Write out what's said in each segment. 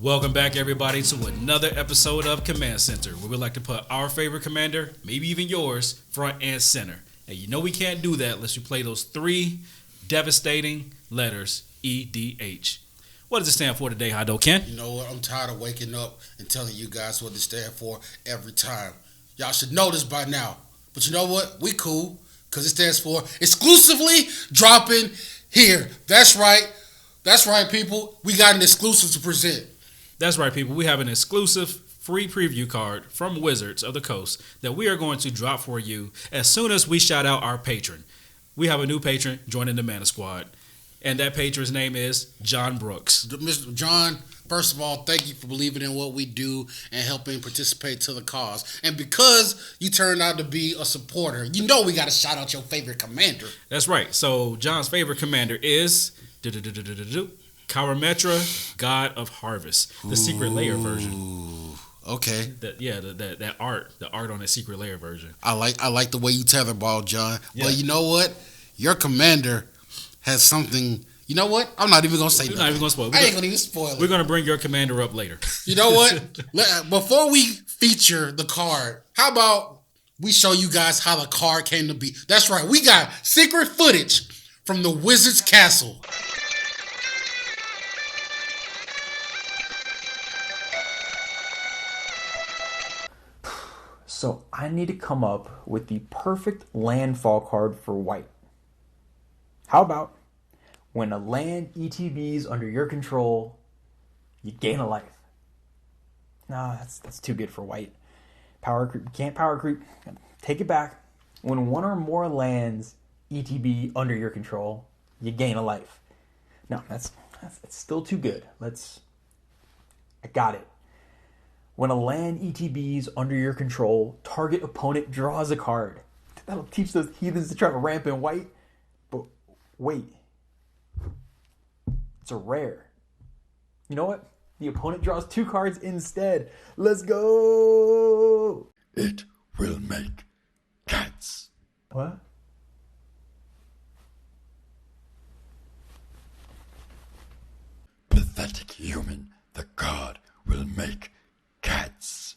Welcome back, everybody, to another episode of Command Center, where we like to put our favorite commander, maybe even yours, front and center. And you know we can't do that unless you play those three devastating letters, EDH. What does it stand for today, Hado Ken? You know what? I'm tired of waking up and telling you guys what it stands for every time. Y'all should know this by now. But you know what? We cool, because it stands for exclusively dropping here. That's right. That's right, people. We got an exclusive to present. That's right, people. We have an exclusive free preview card from Wizards of the Coast that we are going to drop for you as soon as we shout out our patron. We have a new patron joining the Mana Squad, and that patron's name is John Brooks. Mr. John, first of all, thank you for believing in what we do and helping participate to the cause. And because you turned out to be a supporter, you know we got to shout out your favorite commander. That's right. So John's favorite commander is Karametra, God of Harvest, the Secret Layer version. Okay. The art on the Secret Layer version. I like the way you tetherball, John. Yeah. But you know what? Your commander has something. You know what? I'm not even gonna say nothing. Not even gonna spoil. I ain't gonna even spoil it. We're gonna bring your commander up later. You know what? Before we feature the card, how about we show you guys how the card came to be? That's right. We got secret footage from the Wizard's Castle. So I need to come up with the perfect landfall card for white. How about when a land ETBs under your control, you gain a life? No, that's too good for white. Power creep, can't power creep. Take it back. When one or more lands ETB under your control, you gain a life. No, that's still too good. I got it. When a land ETBs under your control, target opponent draws a card. That'll teach those heathens to try to ramp in white. But wait. It's a rare. You know what? The opponent draws 2 cards instead. Let's go! It will make cats. What? Pathetic human, the god will make cats.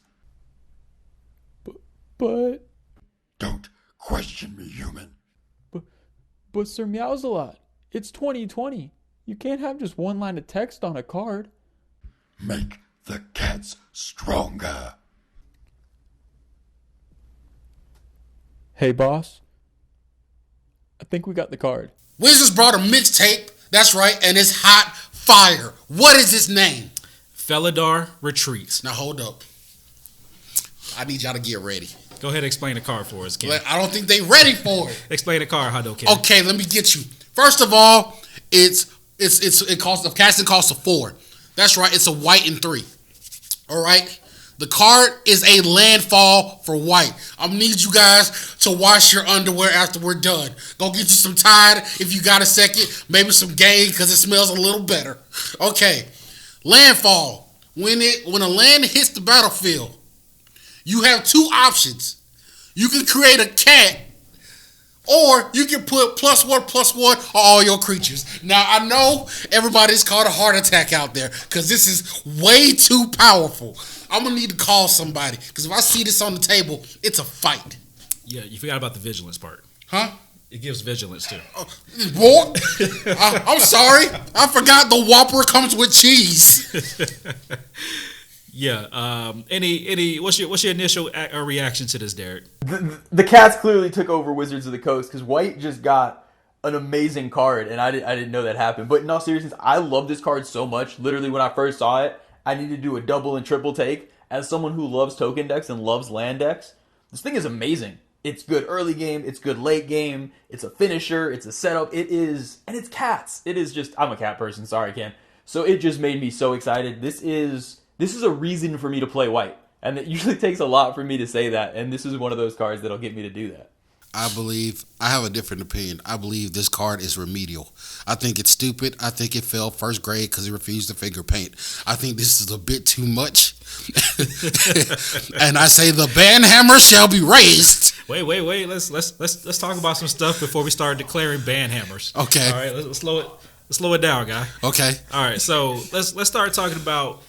But Don't question me, human. Sir Meowsalot, it's 2020. You can't have just one line of text on a card. Make the cats stronger. Hey, boss. I think we got the card. Wizards brought a mixtape. That's right, and it's hot fire. What is its name? Felidar Retreats. Now hold up. I need y'all to get ready. Go ahead and explain the card for us, Ken. I don't think they ready for it. Explain the card, Hado Ken. Okay, let me get you. First of all, it costs the casting costs a 4. That's right, it's a white and 3. All right. The card is a landfall for white. I'm gonna need you guys to wash your underwear after we're done. Go get you some Tide if you got a second. Maybe some Gale because it smells a little better. Okay. Landfall. When a land hits the battlefield, you have 2 options. You can create a cat, or you can put +1/+1 on all your creatures. Now, I know everybody's caught a heart attack out there because this is way too powerful. I'm going to need to call somebody because if I see this on the table, it's a fight. Yeah, you forgot about the vigilance part. Huh? It gives vigilance, too. Boy, I'm sorry. I forgot the Whopper comes with cheese. Yeah. What's your initial reaction to this, Derek? The cats clearly took over Wizards of the Coast because white just got an amazing card, and I didn't know that happened. But in all seriousness, I love this card so much. Literally, when I first saw it, I needed to do a double and triple take. As someone who loves token decks and loves land decks, this thing is amazing. It's good early game, it's good late game, it's a finisher, it's a setup, and it's cats. It is just, I'm a cat person, sorry, Ken. So it just made me so excited. This is a reason for me to play white. And it usually takes a lot for me to say that, and this is one of those cards that'll get me to do that. I have a different opinion. I believe this card is remedial. I think it's stupid. I think it failed first grade because it refused to finger paint. I think this is a bit too much. And I say the banhammer shall be raised. Wait. Let's talk about some stuff before we start declaring ban hammers. Okay. All right. Let's slow it. slow it down, guy. Okay. All right, so let's start talking about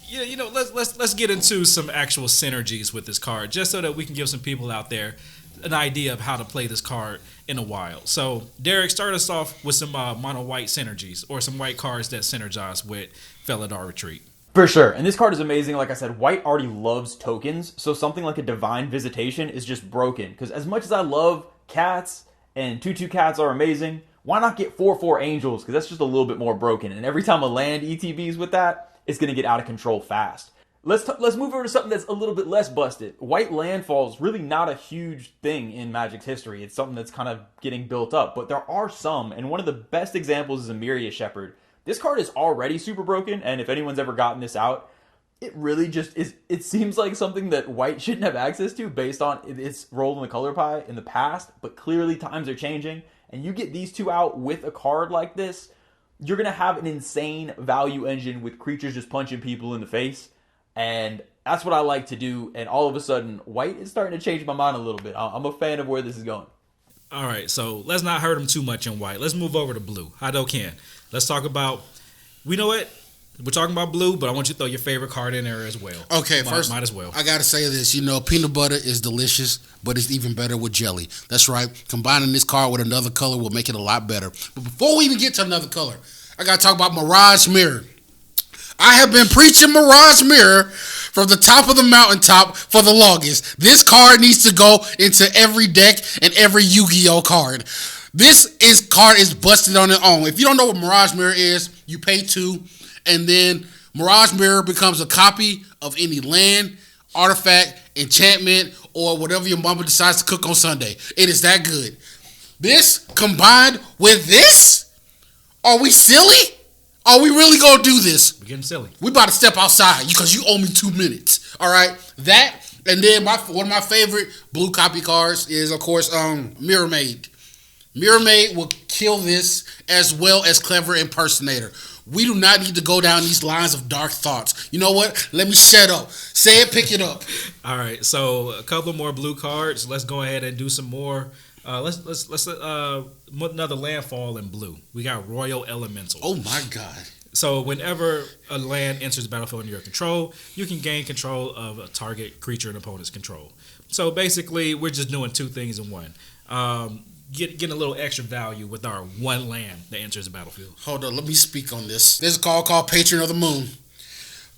let's get into some actual synergies with this card, just so that we can give some people out there an idea of how to play this card in the wild. So, Derek, start us off with some mono white synergies, or some white cards that synergize with Felidar Retreat. For sure. And this card is amazing. Like I said, white already loves tokens, so something like a Divine Visitation is just broken. Because as much as I love cats, and 2/2 cats are amazing, why not get 4/4 angels? Because that's just a little bit more broken. And every time a land ETBs with that, it's going to get out of control fast. Let's move over to something that's a little bit less busted. White Landfall is really not a huge thing in Magic's history. It's something that's kind of getting built up. But there are some, and one of the best examples is Emiria Shepherd. This card is already super broken, and if anyone's ever gotten this out, it really just is. It seems like something that white shouldn't have access to based on its role in the color pie in the past, but clearly times are changing, and you get these two out with a card like this, you're going to have an insane value engine with creatures just punching people in the face. And that's what I like to do. And all of a sudden, white is starting to change my mind a little bit. I'm a fan of where this is going. All right, so let's not hurt him too much in white. Let's move over to blue. Hadoken. Let's talk about, we know what? We're talking about blue, but I want you to throw your favorite card in there as well. Okay, first, might as well. I got to say this. Peanut butter is delicious, but it's even better with jelly. That's right. Combining this card with another color will make it a lot better. But before we even get to another color, I got to talk about Mirage Mirror. I have been preaching Mirage Mirror from the top of the mountaintop for the longest. This card needs to go into every deck and every Yu-Gi-Oh card. This card is busted on its own. If you don't know what Mirage Mirror is, you pay 2, and then Mirage Mirror becomes a copy of any land, artifact, enchantment, or whatever your mama decides to cook on Sunday. It is that good. This combined with this? Are we silly? Are we really gonna do this? We're getting silly. We about to step outside because you owe me 2 minutes. All right, that, and then one of my favorite blue copy cards is, of course, Mirror Maid. Mirror Maid will kill this, as well as Clever Impersonator. We do not need to go down these lines of dark thoughts. You know what? Let me shut up. Say it, pick it up. All right, so a couple more blue cards. Let's go ahead and do some more. Let's another landfall in blue. We got Royal Elemental. Oh my God. So whenever a land enters the battlefield under your control, you can gain control of a target creature in opponent's control. So basically, we're just doing 2 things in one. Getting a little extra value with our one land that enters the battlefield. Hold on, let me speak on this. There's a card called Patron of the Moon.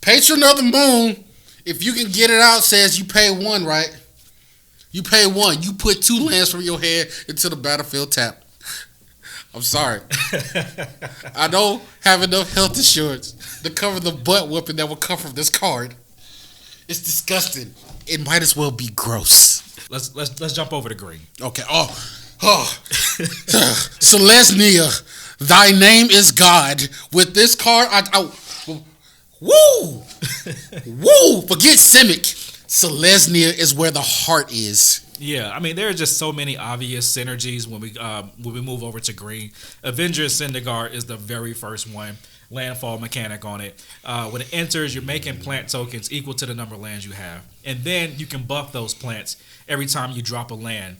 Patron of the Moon, if you can get it out, says you pay 1, right? You pay 1. You put 2 lands from your hand into the battlefield tap. I'm sorry. I don't have enough health insurance to cover the butt whooping that will come from this card. It's disgusting. It might as well be gross. Let's jump over to green. Okay. Selesnya, thy name is God. With this card, woo! Forget Simic. Selesnya is where the heart is. Yeah, I mean, there are just so many obvious synergies when we move over to green. Avengers Zendikar is the very first one. Landfall mechanic on it. When it enters, you're making plant tokens equal to the number of lands you have. And then you can buff those plants every time you drop a land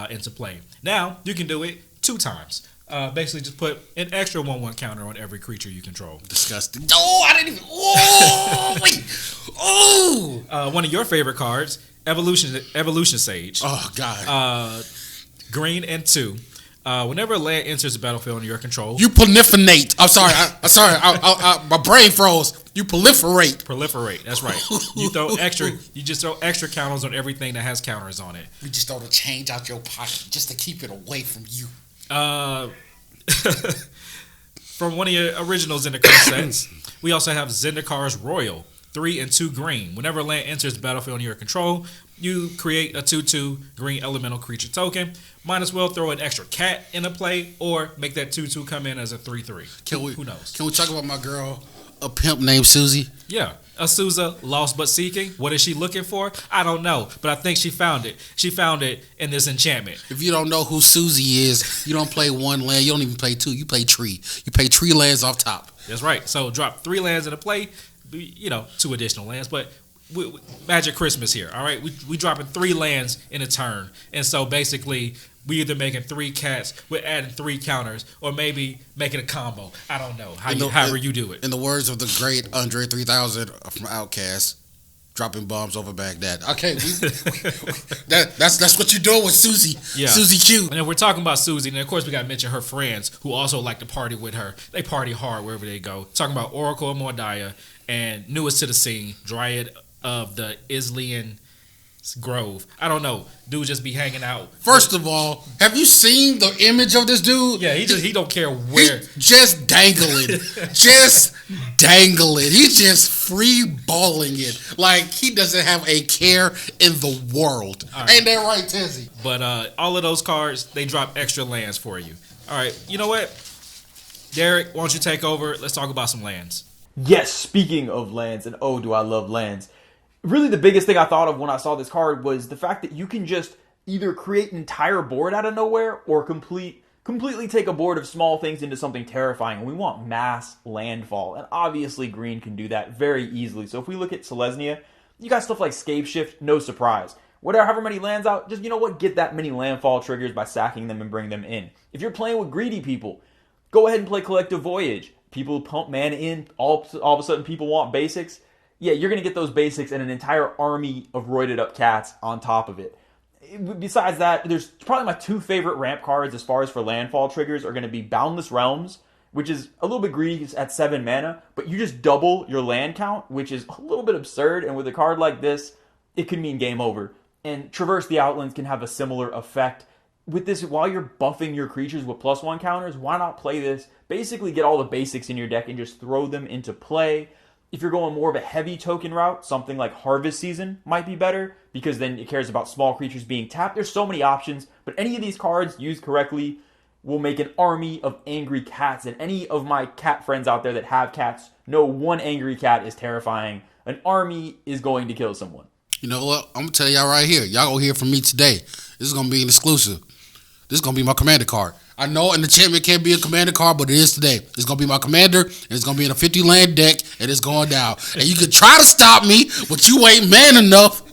into play. Now, you can do it 2 times. Basically, just put an extra 1/1 counter on every creature you control. Disgusting. Oh, I didn't even. Oh, wait. Oh. One of your favorite cards, Evolution Sage. Oh, God. Green and 2. Whenever a land enters the battlefield under your control, you proliferate. I'm sorry. My brain froze. You proliferate. That's right. You just throw extra counters on everything that has counters on it. You just throw the change out your pocket just to keep it away from you. From one of your original Zendikar sets, we also have Zendikar's Royal, 3 and 2 green. Whenever a land enters the battlefield under your control, you create a 2/2 green elemental creature token. Might as well throw an extra cat into play, or make that 2/2 come in as a 3/3. Who knows? Can we talk about my girl, a pimp named Susie? Yeah. Azusa, lost but seeking. What is she looking for? I don't know, but I think she found it. She found it in this enchantment. If you don't know who Susie is, you don't play 1 land. You don't even play 2. You play tree. You pay 3 lands off top. That's right. So drop 3 lands into play. 2 additional lands, but Magic Christmas here. All right, we dropping 3 lands in a turn, and so basically We either making 3 cats, we're adding 3 counters, or maybe making a combo. I don't know. However you do it. In the words of the great Andre 3000 from Outkast, dropping bombs over Baghdad. Okay, that's what you're doing with Susie. Yeah. Susie Q. And if we're talking about Susie, and of course we got to mention her friends who also like to party with her. They party hard wherever they go. Talking about Oracle and Mordaya, and newest to the scene, Dryad of the Islean Grove. I don't know. Dude just be hanging out. First of all, have you seen the image of this dude? Yeah, he don't care where. Just dangling. Just dangling. He's just free balling it. Like he doesn't have a care in the world. Right. Ain't that right, Tezzy? But all of those cards, they drop extra lands for you. All right, you know what? Derek, why don't you take over? Let's talk about some lands. Yes, speaking of lands, and oh, do I love lands. Really, the biggest thing I thought of when I saw this card was the fact that you can just either create an entire board out of nowhere or completely take a board of small things into something terrifying. We want mass landfall, and obviously green can do that very easily. So if we look at Selesnya, you got stuff like Scape Shift, no surprise. Whatever, however many lands out, just, you know what, get that many landfall triggers by sacking them and bring them in. If you're playing with greedy people, go ahead and play Collective Voyage. People pump mana in, all of a sudden people want basics. Yeah, you're going to get those basics and an entire army of roided up cats on top of it. Besides that, there's probably my 2 favorite ramp cards as far as for landfall triggers are going to be Boundless Realms, which is a little bit greedy at 7 mana, but you just double your land count, which is a little bit absurd, and with a card like this, it could mean game over. And Traverse the Outlands can have a similar effect. With this, while you're buffing your creatures with +1 counters, why not play this? Basically get all the basics in your deck and just throw them into play. If you're going more of a heavy token route, something like Harvest Season might be better, because then it cares about small creatures being tapped. There's so many options, but any of these cards used correctly will make an army of angry cats. And any of my cat friends out there that have cats know one angry cat is terrifying. An army is going to kill someone. You know what? I'm going to tell y'all right here. Y'all going to hear from me today. This is going to be an exclusive. This is going to be my commander card. I know an enchantment can't be a commander card, but it is today. It's going to be my commander, and it's going to be in a 50 land deck, and it's going down. And you can try to stop me, but you ain't man enough.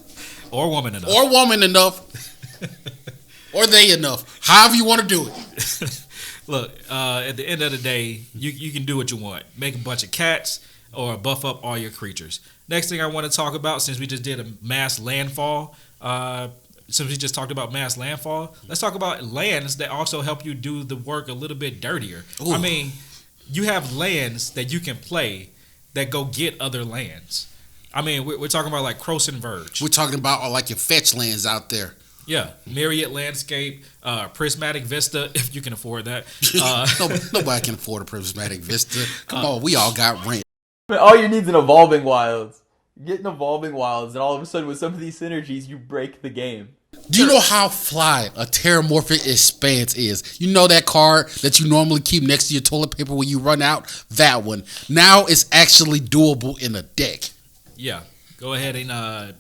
Or woman enough. Or woman enough. Or they enough. However you want to do it. Look, at the end of the day, you can do what you want. Make a bunch of cats or buff up all your creatures. Next thing I want to talk about, since we just did a mass landfall, since we just talked about mass landfall, let's talk about lands that also help you do the work a little bit dirtier. Ooh. I mean, you have lands that you can play that go get other lands. I mean, we're talking about like Croson Verge. We're talking about like your fetch lands out there. Yeah, Myriad Landscape, Prismatic Vista, if you can afford that. Nobody can afford a Prismatic Vista. Come on, we all got rent. But all you need is an Evolving Wilds. Get an Evolving Wilds, and all of a sudden with some of these synergies, you break the game. Do you know how fly a Terramorphic Expanse is? You know that card that you normally keep next to your toilet paper when you run out? That one. Now it's actually doable in a deck. Yeah. Go ahead and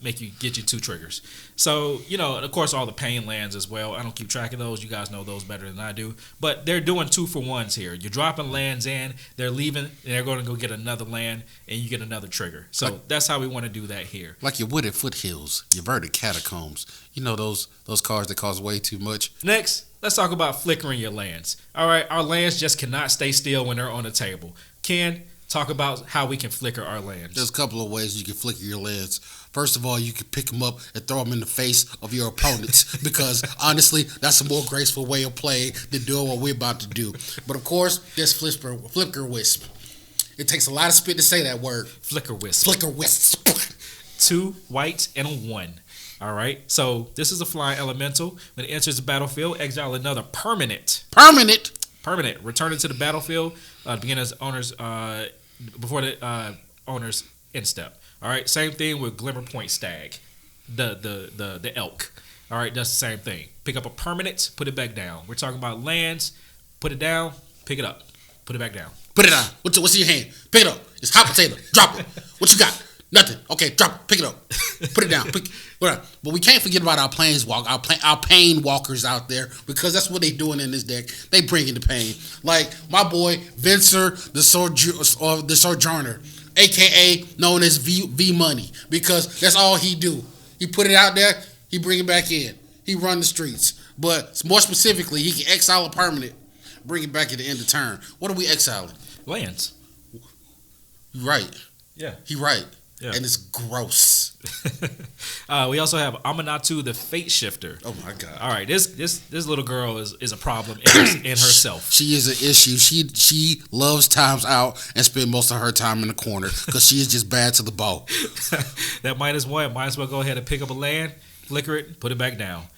get you 2 triggers. So, you know, and of course, all the pain lands as well. I don't keep track of those. You guys know those better than I do. But they're doing 2-for-1s here. You're dropping lands in, they're leaving, and they're going to go get another land, and you get another trigger. So that's how we want to do that here. Like your Wooded Foothills, your Verdant Catacombs. You know those cards that cost way too much. Next, let's talk about flickering your lands. All right, our lands just cannot stay still when they're on the table. Ken, talk about how we can flicker our lands. There's a couple of ways you can flicker your lands. First of all, you can pick them up and throw them in the face of your opponents because, honestly, that's a more graceful way of playing than doing what we're about to do. But, of course, there's Flicker Wisp. It takes a lot of spit to say that word. Flicker Wisp. Flicker Wisp. 2 white and a 1. All right? So, this is a flying elemental. When it enters the battlefield, exile another permanent. Return it to the battlefield. Begin as owner's before the owner's end step. All right, same thing with Glimmer Point Stag, the elk. All right, that's the same thing. Pick up a permanent, put it back down. We're talking about lands. Put it down, pick it up, put it back down. Put it down. What's in your hand? Pick it up. It's hot potato. Drop it. What you got? Nothing. Okay, drop it. Pick it up. Put it down. Put it up. But we can't forget about our our pain walkers out there, because that's what they doing in this deck. They bringing the pain. Like my boy Venser, the Sojourner, a.k.a. known as V Money, because that's all he do. He put it out there, he bring it back in. He run the streets. But more specifically, he can exile a permanent, bring it back at the end of turn. What are we exiling? Lands. Right. Yeah. He right. Yeah. And it's gross. We also have Amanatu, the Fate Shifter. Oh my god! All right, this little girl is a problem in herself. She is an issue. She loves times out and spend most of her time in the corner because she is just bad to the ball. That -1 might as well go ahead and pick up a land, flicker it, put it back down.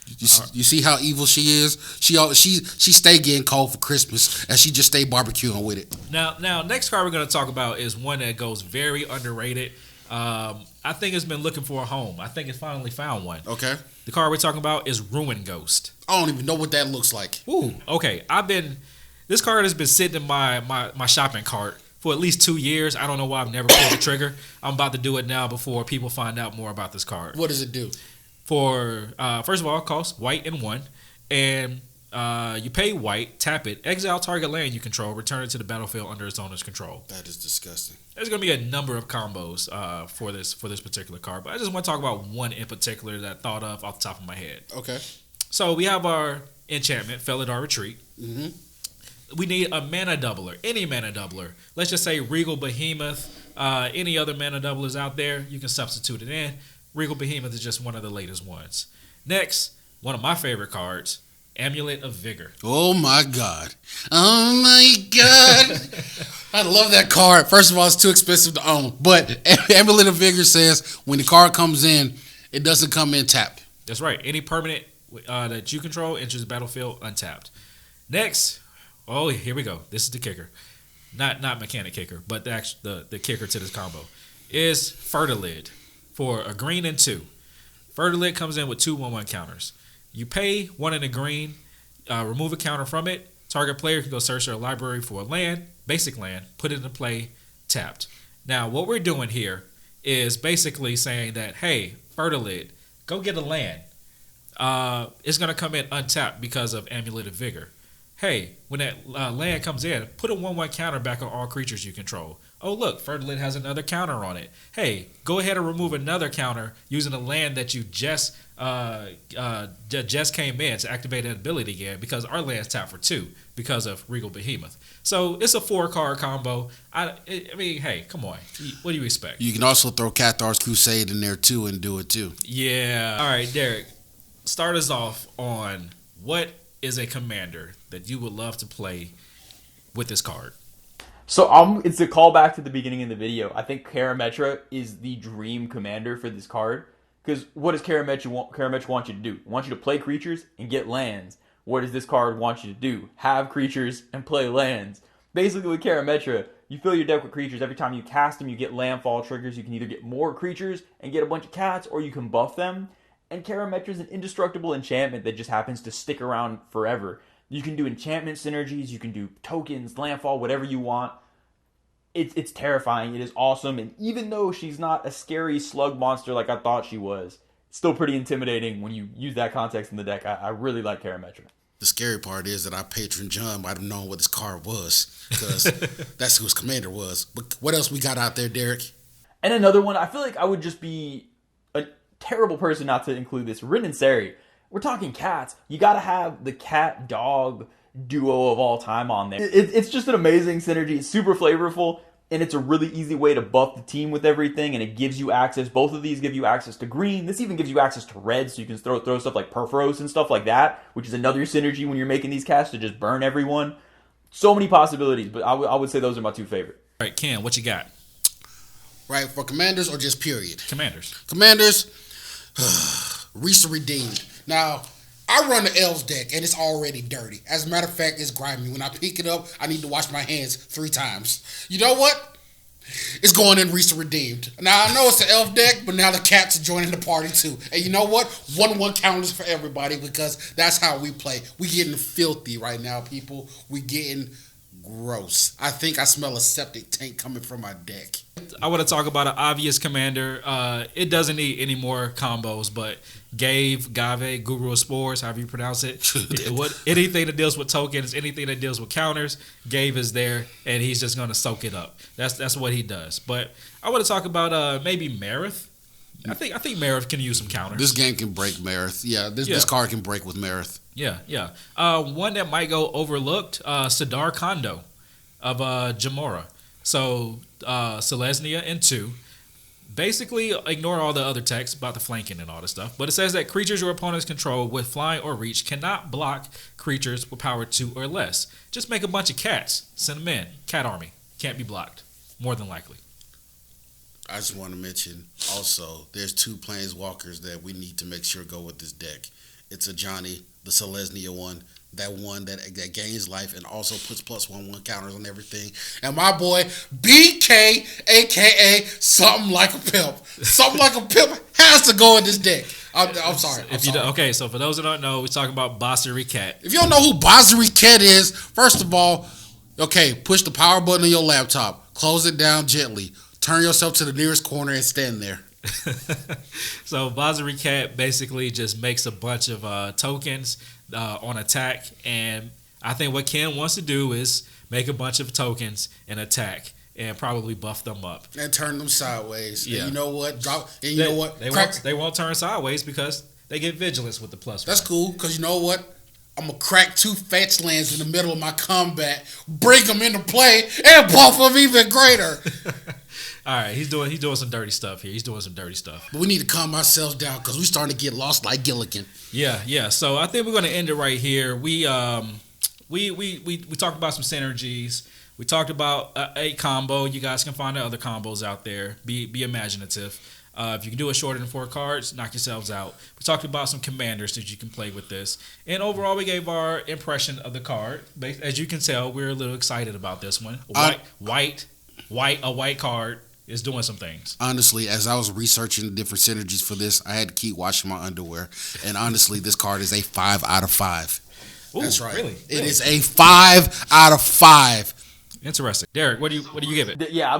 You see how evil she is. She stay getting cold for Christmas and she just stay barbecuing with it. Now, next card we're going to talk about is one that goes very underrated. I think it's been looking for a home. I think it finally found one. Okay. The card we're talking about is Ruin Ghost. I don't even know what that looks like. Ooh, okay. This card has been sitting in my shopping cart for at least 2 years. I don't know why I've never pulled the trigger. I'm about to do it now before people find out more about this card. What does it do? First of all, it costs white and 1, and you pay white, tap it, exile target land you control, return it to the battlefield under its owner's control. That is disgusting. There's going to be a number of combos for this particular card, but I just want to talk about one in particular that I thought of off the top of my head. Okay. So we have our enchantment, Felidar Retreat. Mm-hmm. We need a mana doubler, any mana doubler. Let's just say Regal Behemoth, any other mana doublers out there, you can substitute it in. Regal Behemoth is just one of the latest ones. Next, one of my favorite cards, Amulet of Vigor. Oh my god. Oh my god. I love that card. First of all, it's too expensive to own. But Amulet of Vigor says when the card comes in, it doesn't come in tapped. That's right. Any permanent that you control enters the battlefield untapped. Next, oh, here we go. This is the kicker. Not mechanic kicker, but the kicker to this combo is Fertilid for a green and 2. Fertilid comes in with 2 1/1 counters. You pay 1 in a green, remove a counter from it. Target player can go search their library for a land, basic land, put it into play, tapped. Now, what we're doing here is basically saying that, hey, Fertilid, go get a land. It's going to come in untapped because of Amulet of Vigor. Hey, when that land comes in, put a 1/1 counter back on all creatures you control. Oh, look, Fertilid has another counter on it. Hey, go ahead and remove another counter using a land that you just came in to activate that ability again because our land's tapped for 2 because of Regal Behemoth. So it's a 4-card combo. I mean, hey, come on. What do you expect? You can also throw Cathar's Crusade in there too and do it too. Yeah. All right, Derek, start us off on what is a commander that you would love to play with this card. So it's a callback to the beginning of the video. I think Karametra is the dream commander for this card. Because what does Karametra want you to do? It wants you to play creatures and get lands. What does this card want you to do? Have creatures and play lands. Basically with Karametra, you fill your deck with creatures. Every time you cast them, you get landfall triggers. You can either get more creatures and get a bunch of cats, or you can buff them. And Karametra is an indestructible enchantment that just happens to stick around forever. You can do enchantment synergies, you can do tokens, landfall, whatever you want. It's terrifying. It is awesome. And even though she's not a scary slug monster like I thought she was, it's still pretty intimidating when you use that context in the deck. I really like Karametra. The scary part is that our patron John might have known what this card was because that's who his commander was. But what else we got out there, Derek? And another one, I feel like I would just be a terrible person not to include this. Rin and Seri. We're talking cats. You got to have the cat-dog duo of all time on there. It's just an amazing synergy. It's super flavorful, and it's a really easy way to buff the team with everything, and it gives you access. Both of these give you access to green. This even gives you access to red, so you can throw stuff like Perforos and stuff like that, which is another synergy when you're making these cats to just burn everyone. So many possibilities, but I would say those are my 2 favorite. All right, Ken, what you got? Right, for commanders or just period? Commanders. Commanders, Risa Redeemed. Now, I run the Elves deck, and it's already dirty. As a matter of fact, it's grimy. When I pick it up, I need to wash my hands 3 times. You know what? It's going in Risa Redeemed. Now, I know it's an Elf deck, but now the cats are joining the party, too. And you know what? 1/1 counters for everybody because that's how we play. We getting filthy right now, people. We getting gross. I think I smell a septic tank coming from my deck. I want to talk about an obvious commander. It doesn't need any more combos, but Gave, Guru of Spores, however you pronounce it. Anything that deals with tokens, anything that deals with counters, Gave is there, and he's just going to soak it up. That's what he does. But I want to talk about maybe Marith. I think Marith can use some counters. This game can break Marith. Yeah, this card can break with Marith. Yeah, yeah. One that might go overlooked, Sidar Kondo of Jamora. So Selesnya and 2. Basically, ignore all the other text about the flanking and all this stuff. But it says that creatures your opponents control with flying or reach cannot block creatures with power 2 or less. Just make a bunch of cats. Send them in. Cat army. Can't be blocked. More than likely. I just want to mention also, there's 2 planeswalkers that we need to make sure go with this deck. It's a Johnny, the Selesnya one that gains life and also puts +1/1 counters on everything. And my boy BK, aka something like a pimp. Something like a pimp has to go in this deck. I'm sorry. Okay, so for those who don't know, we're talking about Basari Cat. If you don't know who Basari Cat is, first of all, okay, push the power button on your laptop, close it down gently, turn yourself to the nearest corner and stand there. So Basari Cat basically just makes a bunch of tokens on attack, and I think what Ken wants to do is make a bunch of tokens and attack and probably buff them up and turn them sideways. Yeah. And you know what? They won't turn sideways because they get vigilance with the +1. That's cool, because you know what? I'm going to crack 2 fetch lands in the middle of my combat, bring them into play, and buff them even greater. All right, he's doing some dirty stuff here. He's doing some dirty stuff. But we need to calm ourselves down because we're starting to get lost like Gilligan. Yeah. So I think we're going to end it right here. We talked about some synergies. We talked about a combo. You guys can find the other combos out there. Be imaginative. If you can do it shorter than 4 cards, knock yourselves out. We talked about some commanders that you can play with this. And overall, we gave our impression of the card. As you can tell, we're a little excited about this one. A white card is doing some things. Honestly, as I was researching different synergies for this, I had to keep washing my underwear. And honestly, this card is a 5 out of 5. Ooh, that's right. Really? It is a 5 out of 5. Interesting. Derek, what do you give it? Yeah, I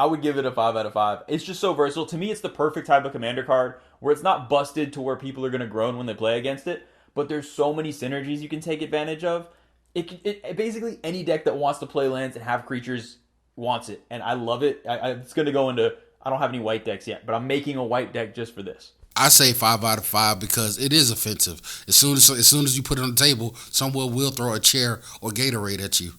would give it a 5 out of 5. It's just so versatile. To me, it's the perfect type of commander card where it's not busted to where people are going to groan when they play against it, but there's so many synergies you can take advantage of. It basically any deck that wants to play lands and have creatures wants it, and I love it. It's going to go into, I don't have any white decks yet, but I'm making a white deck just for this. I say 5 out of 5 because it is offensive. As soon as you put it on the table, someone will throw a chair or Gatorade at you.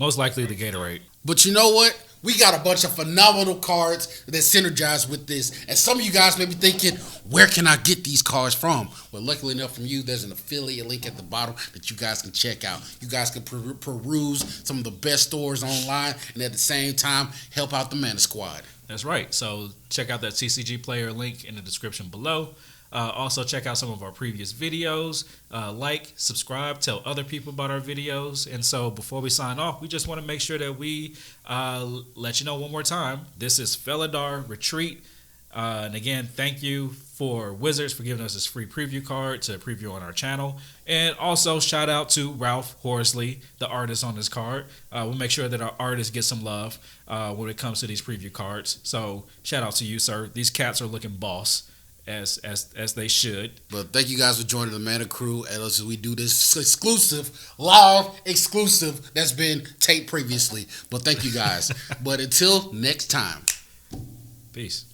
Most likely the Gatorade. But you know what? We got a bunch of phenomenal cards that synergize with this. And some of you guys may be thinking, where can I get these cards from? Well, luckily enough from you, there's an affiliate link at the bottom that you guys can check out. You guys can peruse some of the best stores online and at the same time help out the Mana Squad. That's right. So check out that CCG player link in the description below. Also, check out some of our previous videos. Like, subscribe, tell other people about our videos. And so before we sign off, we just want to make sure that we let you know one more time. This is Felidar Retreat. And again, thank you for Wizards for giving us this free preview card to preview on our channel. And also, shout out to Ralph Horsley, the artist on this card. We'll make sure that our artists get some love when it comes to these preview cards. So shout out to you, sir. These cats are looking boss. As they should. But thank you guys for joining the Mana Crew as we do this live exclusive that's been taped previously. But thank you guys. But until next time. Peace.